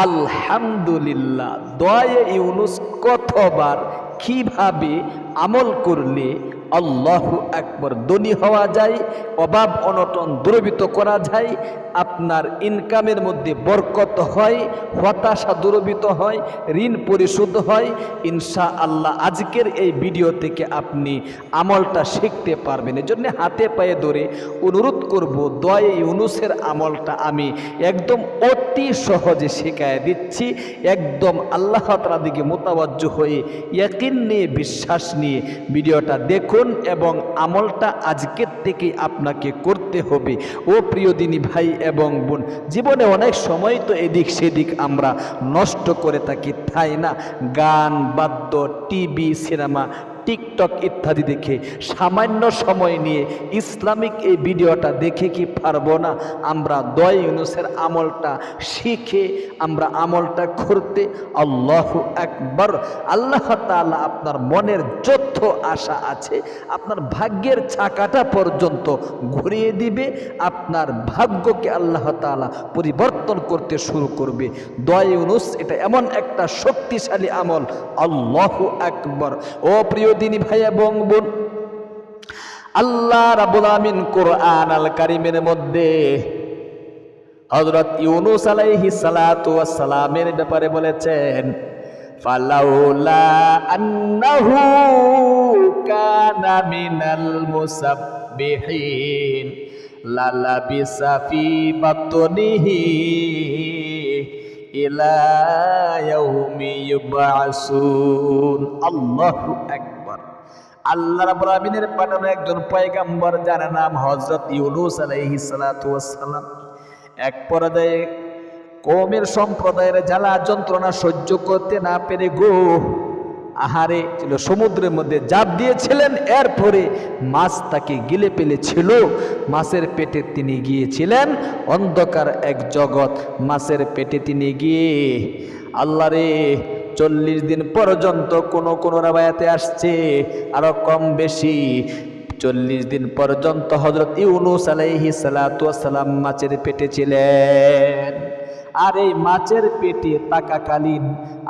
আলহামদুলিল্লাহ। দোয়ায়ে ইউনুস কতবার কিভাবে আমল করলে আল্লাহু আকবার ধনী হওয়া যায়, অভাব অনটন দূরীভূত করা যায়, আপনার ইনকামের মধ্যে বরকত হয়, হতাশা দূরীভূত হয়, ঋণ পরিশোধ হয়। ইনশাআল্লাহ আজকের এই ভিডিও থেকে আপনি আমলটা শিখতে পারবেন। এজন্য হাতে পায়ে ধরে অনুরোধ করব, দোয়ায়ে ইউনুসের আমলটা আমি একদম অতি সহজে শেখায় দিচ্ছি। একদম আল্লাহ তাআলার দিকে মোতাওয়াজ্জু হয়ে ইয়াকিন নিয়ে, বিশ্বাস নিয়ে ভিডিওটা দেখুন এবং আমলটা আজকের থেকে আপনাকে করতে হবে। ও প্রিয় দিনী ভাই এবং বোন, জীবনে অনেক সময় তো এদিক সেদিক আমরা নষ্ট করে থাকি, তাই না? গান, বাদ্য, টিভি, সিনেমা, টিকটক ইত্যাদি দেখে সামান্য সময় নিয়ে ইসলামিক এই ভিডিওটা দেখে কি পারবো না আমরা দোয়ায়ে ইউনুসের আমলটা শিখে আমরা আমলটা করতে? আল্লাহু আকবার। আল্লাহ তাআলা আপনার মনের যত আশা আছে, আপনার ভাগ্যের চাকাটা পর্যন্ত ঘুরিয়ে দিবে। আপনার ভাগ্যকে আল্লাহ তাআলা পরিবর্তন করতে শুরু করবে। দোয়ায়ে ইউনুস এটা এমন একটা শক্তিশালী আমল। আল্লাহু আকবার। ও প্রিয় দিনী ভাই এবং বোন, আল্লাহ রাব্বুল আমিন কোরআন আল কারীমের মধ্যে হযরত ইউনুস আলাইহিস সালাতু ওয়াস সালামের ব্যাপারে বলেছেন, ফালাউলা আন্নাহু কানা মিনাল মুসাব্বিহিন লালাবিসা ফি বাতনিহি ইলা ইয়াউমি ইউবআসুন। আল্লাহু আকবার। আল্লাহ রাব্বুল আমিনের পাঠানো একজন পয়গম্বর, যার নাম হযরত ইউনুস আলাইহিস সালাতু ওয়াস সালাম, এক পর্যায়ে কওমের সম্প্রদায়ের জ্বালা যন্ত্রণা সহ্য করতে না পেরে আহারে ছিল সমুদ্রের মধ্যে ঝাঁপ দিয়েছিলেন। এরপরে মাছ তাকে গিলে ফেলেছিল। মাছের পেটে তিনি গিয়েছিলেন, অন্ধকার এক জগৎ। মাছের পেটে তিনি গিয়ে আল্লাহরে 40 দিন পর্যন্ত কোন রাবায়াতে আসছে আরো কম বেশি 40 দিন পর্যন্ত হযরত ইউনুস আলাইহিস সালাতু ওয়াস সালাম মাছের পেটে ছিলেন। আর এই মাছের পেটে থাকাকালীন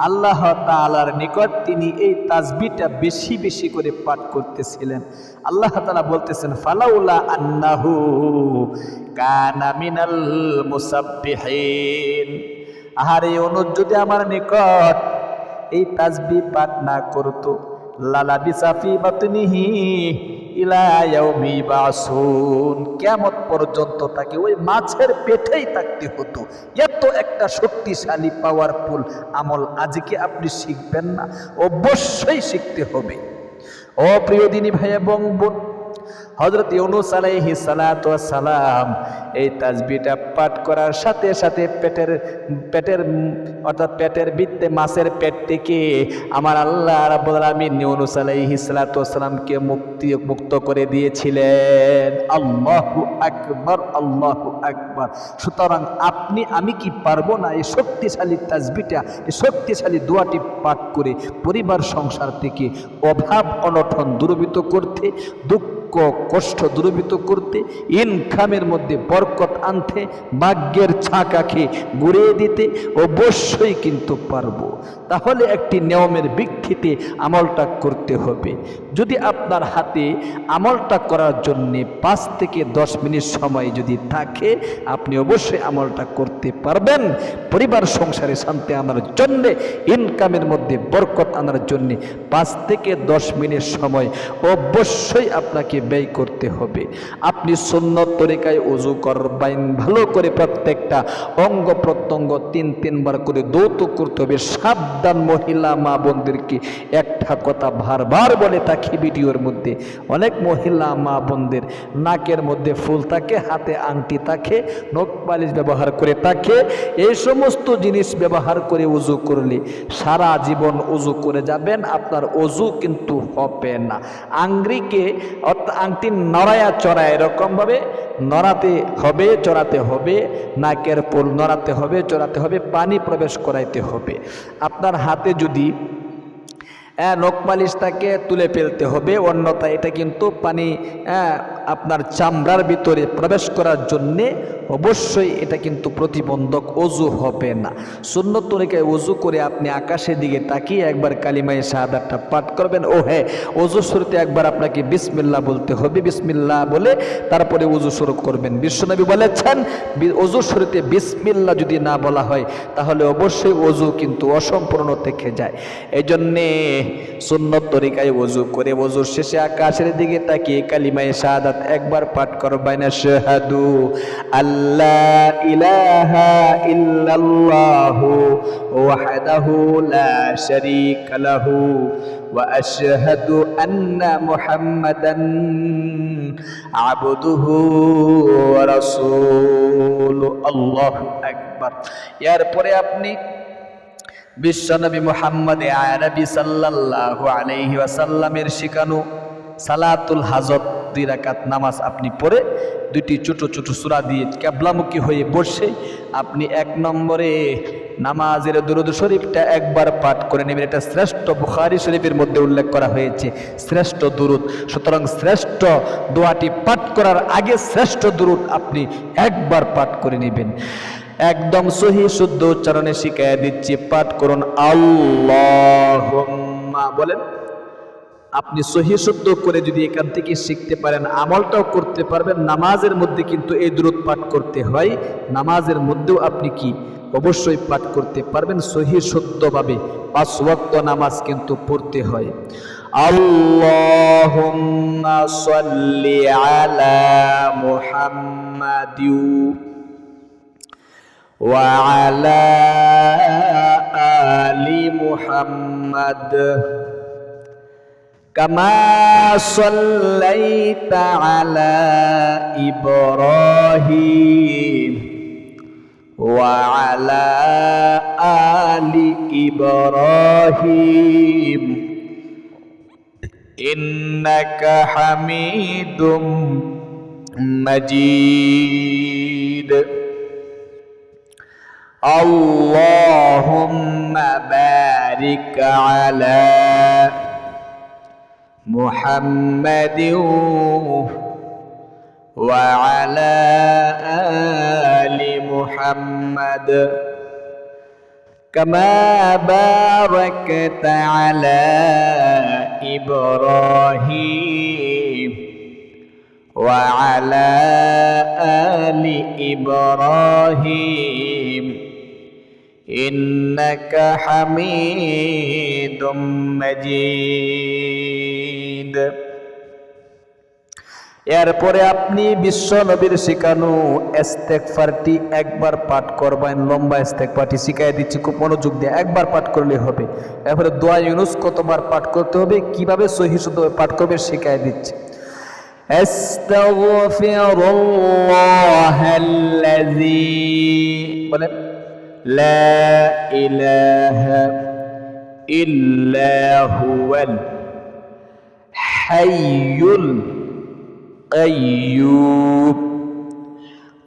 আল্লাহ তাআলার নিকট তিনি এই তাসবিহটা বেশি বেশি করে পাঠ করতেছিলেন। আল্লাহ তাআলা বলতেছেন, ফালাউলা আন্নাহু কানা মিনাল মুসাব্বিহিন। আহারে ইউনুস যদি আমার নিকট এই তাসবিহ পাঠ না করতো, লালাবিসা ফি বাতনিহি ইলা ইয়াউমি ইউবআসুন, কিয়ামত পর্যন্ত তাকে ওই মাছের পেটেই থাকতে হতো। এত একটা শক্তিশালী পাওয়ারফুল আমল আজকে আপনি শিখবেন না? অবশ্যই শিখতে হবে। ও প্রিয় দিনী ভাই এবং বোন, হযরত ইউনুস আলাইহিস সালাতু ওয়াস সালাম এই তাসবিহটা পাঠ করার সাথে সাথে পেটের ভিতরে মাছের পেট থেকে আমার আল্লাহ রাব্বুল আমিন ইউনুস আলাইহিস সালাতু ওয়াস সালামকে মুক্ত করে দিয়েছিলেন। আল্লাহু আকবার, আল্লাহু আকবার। সুতরাং আপনি আমি কি পারবো না এই শক্তিশালী তাসবিহটা, এই শক্তিশালী দোয়াটি পাঠ করে পরিবার সংসার থেকে অভাব অনটন দূরীভূত করতে, দুঃখ কষ্ট দূরীভূত করতে, ইনকামের মধ্যে বরকত আনতে, ভাগ্যের ছাকাকে ঘুরিয়ে দিতে অবশ্যই কিন্তু পারবো। তাহলে একটি নিয়মের ভিত্তিতে আমলটা করতে হবে। যদি আপনার হাতে আমলটা করার জন্য 5 থেকে 10 মিনিট সময় যদি থাকে, আপনি অবশ্যই আমলটা করতে পারবেন। পরিবার সংসারে শান্তি আনার জন্য, ইনকামের মধ্যে বরকত আনার জন্য 5 থেকে 10 মিনিট সময় অবশ্যই আপনাকে ব্যয় করতে হবে। আপনি সুন্নত তরিকায় ওযু করবেন, ভালো করে প্রত্যেকটা অঙ্গ প্রত্যঙ্গ 3 বার করে দৌত করতে হবে। সাবধান মহিলা মা বোনদেরকে একটা কথা বারবার বলে থাকি ভিডিওর মধ্যে, অনেক মহিলা মা বোনদের নাকের মধ্যে ফুল থাকে, হাতে আংটি থাকে, নখ পালিশ ব্যবহার করে থাকে। এই সমস্ত জিনিস ব্যবহার করে ওযু করলে সারা জীবন ওযু করে যাবেন, আপনার ওযু কিন্তু হবে না। আংটি নড়ায়া চড়ায় এরকমভাবে নড়াতে হবে, চড়াতে হবে, নাকের ফুল নড়াতে হবে, চড়াতে হবে, পানি প্রবেশ করাইতে হবে। আপনার হাতে যদি নখ পালিশ থাকে তুলে ফেলতে হবে, অন্যথায় এটা কিন্তু পানি আপনার চামড়ার ভিতরে প্রবেশ করার জন্যে অবশ্যই এটা কিন্তু প্রতিবন্ধক, ওযু হবে না। সুন্নত তরিকায় ওযু করে আপনি আকাশের দিকে তাকিয়ে একবার কালিমায়ে শাহাদাতটা পাঠ করবেন। ও হ্যাঁ, ওযু শুরুতে একবার আপনাকে বিসমিল্লাহ বলতে হবে। বিসমিল্লাহ বলে তারপরে ওযু শুরু করবেন। বিশ্বনবী বলেছেন ওযু শুরুতে বিসমিল্লাহ যদি না বলা হয় তাহলে অবশ্যই ওযু কিন্তু অসম্পূর্ণ থেকে যায়। এই জন্যে সুন্নত তরিকায় ওযু করে ওযুর শেষে আকাশের দিকে তাকিয়ে কালিমায়ে শাহাদাত একবার পাঠ করবেন। আশহাদু আল্লা ইলাহা ইল্লাল্লাহু ওয়াহদাহু লা শারীকা লাহু ওয়া আশহাদু আন্না মুহাম্মাদান আবদুহু ওয়া রাসূলুহু। আল্লাহু আকবার। এরপরে আপনি বিশ্বনবী মুহাম্মদ আরবি সাল্লাল্লাহু আলাইহি ওয়াসাল্লামের শিখানো সালাতুল হাজত 2 রাকাত নামাজ আপনি পড়ে দুটি ছোট ছোট সূরা দিয়ে কিবলামুখী হয়ে বসে আপনি 1 নম্বরে নামাজের দুরূদ শরীফটা একবার পাঠ করে নেবেন। এটা শ্রেষ্ঠ, বুখারী শরীফের মধ্যে উল্লেখ করা হয়েছে শ্রেষ্ঠ দুরূদ। সুতরাং শ্রেষ্ঠ দোয়াটি পাঠ করার আগে শ্রেষ্ঠ দুরূদ আপনি একবার পাঠ করে নেবেন। একদম সহি শুদ্ধ উচ্চারণে শিখাইয়া দিচ্ছি, পাঠ করুন আল্লাহুম্মা বলেন। আপনি সহি শুদ্ধ করে যদি এখান থেকে শিখতে পারেন, আমলটাও করতে পারবেন। নামাজের মধ্যে কিন্তু এই দুরূদ পাঠ করতে হয়, নামাজের মধ্যেও আপনি কি অবশ্যই পাঠ করতে পারবেন সহি শুদ্ধভাবে। 5 ওয়াক্ত নামাজ কিন্তু পড়তে হয়। আল্লাহুম্মা সাল্লি আলা মুহাম্মাদিউ ওয়া আলা আলি মুহাম্মাদ কামা সাল্লাইতা আলা ইব্রাহিম ওয়া আলা আলি ইব্রাহিম ইন্নাকা হামিদুম মাজিদ। আল্লাহুম্মা বারিক আলা মুহাম্মাদিন ওয়া আলা আলি মুহাম্মাদ কামা বারাকতা আলা ইব্রাহিম ওয়া আলা আলি ইব্রাহিম ইন্নাকা হামিদুম মাজিদ। এরপরে আপনি বিশ্ব নবীর শিখানো ইস্তেগফারটি একবার পাঠ করবেন। লম্বা ইস্তেগফারটি শিখাই দিচ্ছি, খুব মনোযোগ দিয়ে একবার পাঠ করলে হবে। এরপরে দোয়া ইউনুস কতবার পাঠ করতে হবে, কিভাবে সহিহ শুদ্ধভাবে পাঠ করবে শিখাই দিচ্ছি। আস্তাগফিরুল্লাহাল্লাযী বলেন লা ইলাহা ইল্লা হুয়াল হাইয়ুল কাইয়্যুম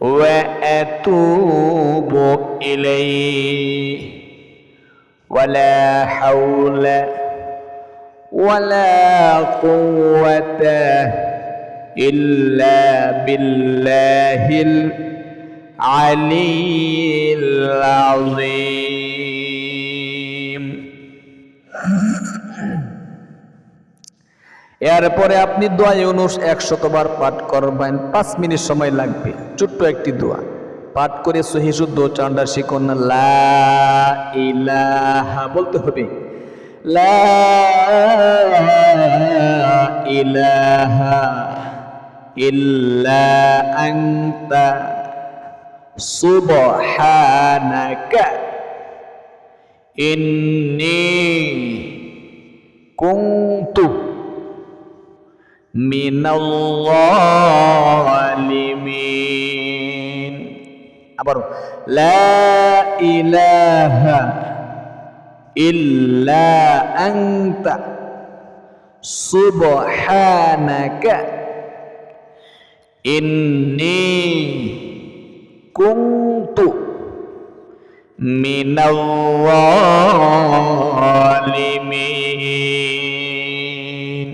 ওয়া আতুবু ইলাইহি ওয়ালা হাওলা ওয়ালা কুওয়াতা ইল্লা বিল্লাহিল আলিয়্যিল আযীম। এরপরে আপনি দোয়া ইউনুস 100 বার পাঠ করবেন। 5 মিনিট সময় লাগবে। ছোট্ট একটি দোয়া পাঠ করে সহিহ শুদ্ধ উচ্চারণটা শিখুন। লা ইলাহা বলতে হবে, লা ইলাহা ইল্লা আনতা সুবহানাকা ইন্নী কুনতু মিনাল যালিমিন। আবার লা ইলাহা ইল্লা আনতা সুবহানাকা ইন্নী কুনতু মিনাল যালিমিন।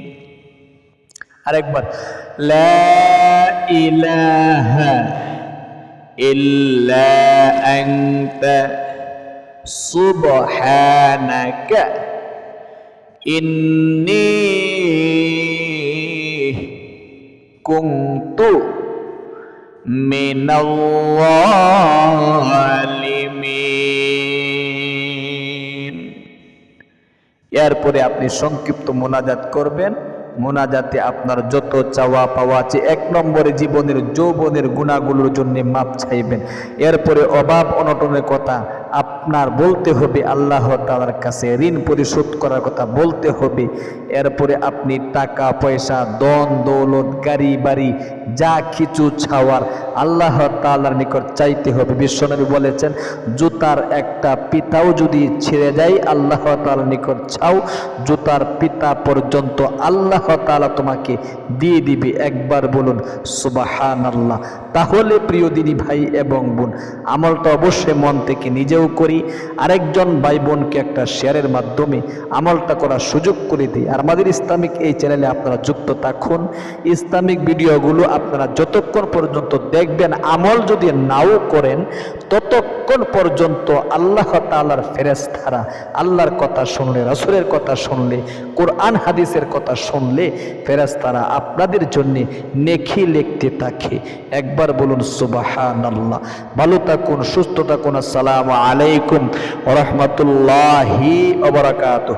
আরেকবার লা ইলাহা ইল্লা আনতা সুবহানাকা ইন্নী কুনতু মিনাল যালিমিন। এরপরে আপনি সংক্ষিপ্ত মোনাজাত করবেন। মোনাজাতে আপনার যত চাওয়া পাওয়া আছে, 1 নম্বরে জীবনের যৌবনের গুণাগুলোর জন্য মাপ চাইবেন। এরপরে অভাব অনটনের কথা আপনার বলতে হবে আল্লাহ তাআলার কাছে, ঋণ পরিশোধ করার কথা বলতে হবে। এরপরে আপনি টাকা পয়সা ধন দৌলত গাড়ি বাড়ি যা কিছু চাওয়ার আল্লাহ তাআলার নিকট চাইতে হবে। বিশ্বনবী বলেছেন, জুতার একটা পিতাও যদি ছিঁড়ে যায় আল্লাহ তাআলার নিকট চাও, জুতার পিতা পর্যন্ত আল্লাহ তাআলা তোমাকে দিয়ে দিবে। একবার বলুন সুবহানাল্লাহ। তাহলে প্রিয় দিনী ভাই এবং বোন, আমলটা অবশ্যই মন থেকে নিজেও করি, আরেকজন ভাই বোনকে একটা শেয়ারের মাধ্যমে আমলটা করার সুযোগ করে দিই। আর আমাদের ইসলামিক এই চ্যানেলে আপনারা যুক্ত থাকুন। ইসলামিক ভিডিওগুলো আপনারা যতক্ষণ পর্যন্ত দেখবেন, আমল যদি নাও করেন ততক্ষণ পর্যন্ত আল্লাহ তাআলার ফেরেশতারা আল্লাহর কথা শুনলে, রাসূলের কথা শুনলে, কোরআন হাদিসের কথা শুনলে ফেরেশতারা আপনাদের জন্য নেকি লিখতে থাকে। একবার বলুন সুবহানাল্লাহ। ভালো থাকুন, সুস্থ থাকুন। আসসালামু আলাইকুম ওয়া রাহমাতুল্লাহি ওয়া বারাকাতুহু।